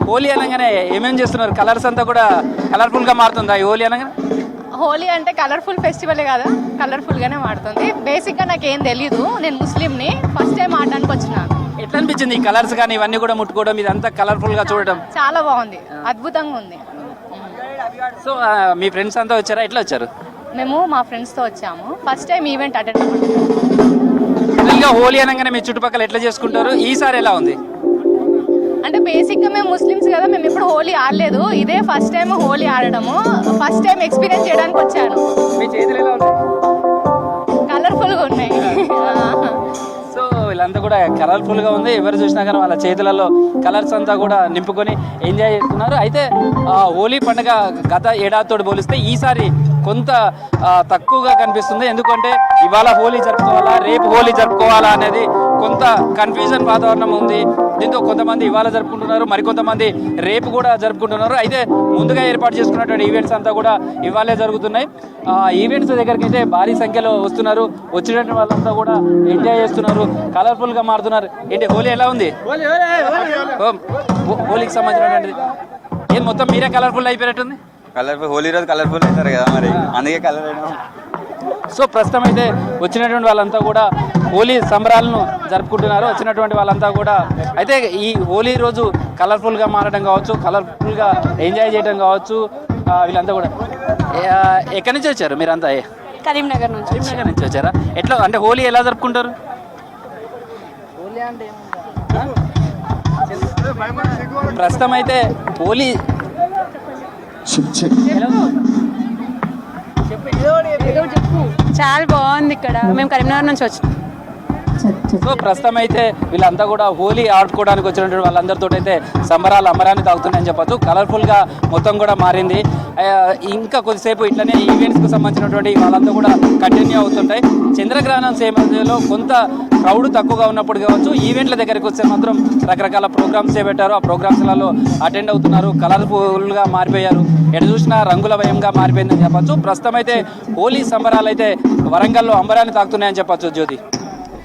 హోలీ అనగానే ఏమేమి చేస్తున్నారు? కలర్స్ అంతా కూడా కలర్ఫుల్గా మారుతుందా ఈ హోలీ అనగానే? హోలీ అంటే కలర్ఫుల్ ఫెస్టివలే కదా, కలర్ఫుల్గానే మాడుతుంది. బేసిక్గా నాకేం తెలీదు, నేను ముస్లింని, ఫస్ట్ టైం ఆడడానికి వచ్చిన. ఎట్లా అనిపించింది ఈ కలర్స్ కానీ ఇవన్నీ కూడా ముట్టుకోవడం, ఇదంతా కలర్ఫుల్గా చూడడం? చాలా బాగుంది, అద్భుతంగా ఉంది. సో మీ ఫ్రెండ్స్ అంతా వచ్చారా? ఎట్లా వచ్చారు? మేము మా ఫ్రెండ్స్తో వచ్చాము, ఫస్ట్ టైం ఈవెంట్ అటెండ్ అవ్వడం. జనరల్గా హోలీ అనగానే మీ చుట్టుపక్కల ఎట్లా చేసుకుంటారు? ఈసారి ఎలా ఉంది? అంటే బేసిక్గా మేము ముస్లిమ్స్ కదా, మేము ఎప్పుడు హోలీ ఆడలేదు, ఇదే ఫస్ట్ టైం హోలీ ఆడడము, ఫస్ట్ టైం ఎక్స్పీరియన్స్ చేయడానికి వచ్చాను. మీ చేతులు ఎలా ఉంది? కలర్ఫుల్గా ఉన్నాయి. సో వీళ్ళంతా కూడా కలర్ఫుల్గా ఉంది. ఎవరు చూసినా కానీ వాళ్ళ చేతులలో కలర్స్ అంతా కూడా నింపుకొని ఎంజాయ్ చేస్తున్నారు. అయితే హోలీ పండుగ గత ఏడాదితో పోలిస్తే ఈసారి కొంత తక్కువగా కనిపిస్తుంది. ఎందుకంటే ఇవాళ హోలీ జరుపుకోవాలా, రేపు హోలీ జరుపుకోవాలా అనేది కొంత కన్ఫ్యూజన్ వాతావరణం ఉంది. దీంతో కొంతమంది ఇవాళ జరుపుకుంటున్నారు, మరికొంతమంది రేపు కూడా జరుపుకుంటున్నారు. అయితే ముందుగా ఏర్పాటు చేసుకున్నటువంటి ఈవెంట్స్ అంతా కూడా ఇవాళే జరుగుతున్నాయి. ఈవెంట్స్ దగ్గరికి అయితే భారీ సంఖ్యలో వస్తున్నారు. వచ్చినటువంటి వాళ్ళంతా కూడా ఎంజాయ్ చేస్తున్నారు, కలర్ఫుల్గా మారుతున్నారు. ఏంటి హోలీ ఎలా ఉంది? హోలీకి సంబంధించినటువంటిది ఏం మొత్తం మీరే కలర్ఫుల్ అయిపోయినట్టుంది. కలర్ఫుల్ హోలీ రోజు కలర్ఫుల్ అవుతారు కదా, మరి అందుకే కలర్. సో ప్రస్తుతం అయితే వచ్చినటువంటి వాళ్ళంతా కూడా హోలీ సంబరాలను జరుపుకుంటున్నారు. వచ్చినటువంటి వాళ్ళంతా కూడా అయితే ఈ హోలీ రోజు కలర్ఫుల్గా మారడం కావచ్చు, కలర్ఫుల్గా ఎంజాయ్ చేయడం కావచ్చు. వీళ్ళంతా కూడా ఎక్కడి నుంచి వచ్చారు మీరంతా? కరీంనగర్ నుంచి. కరీంనగర్ నుంచి వచ్చారా? ఎట్లా అంటే హోలీ ఎలా జరుపుకుంటారు? ప్రస్తుతం అయితే హోలీ చాలా బాగుంది ఇక్కడ, మేము కరీంనగర్ నుంచి వచ్చాం. సో ప్రస్తుతం అయితే వీళ్ళంతా కూడా హోలీ ఆడుకోవడానికి వచ్చినటువంటి వాళ్ళందరితో అయితే సంబరాలు అమరాన్ని తాగుతున్నాయని చెప్పచ్చు. కలర్ఫుల్గా మొత్తం కూడా మారింది. ఇంకా కొద్దిసేపు ఇట్లనే ఈవెంట్స్కి సంబంధించినటువంటి వాళ్ళంతా కూడా కంటిన్యూ అవుతుంటాయి. చంద్రగ్రహణం సమయంలో కొంత క్రౌడ్ తక్కువగా ఉన్నప్పుడు కావచ్చు, ఈవెంట్ల దగ్గరికి వస్తే మాత్రం రకరకాల ప్రోగ్రామ్స్ చేపట్టారు. ఆ ప్రోగ్రామ్స్లలో అటెండ్ అవుతున్నారు, కలర్ఫుల్గా మారిపోయారు. ఎటు చూసినా రంగుల భయంగా మారిపోయిందని చెప్పచ్చు. ప్రస్తుతం అయితే హోలీ సంబరాలు అయితే వరంగల్లో అంబరాన్ని తాకుతున్నాయని చెప్పచ్చు. జ్యోతి.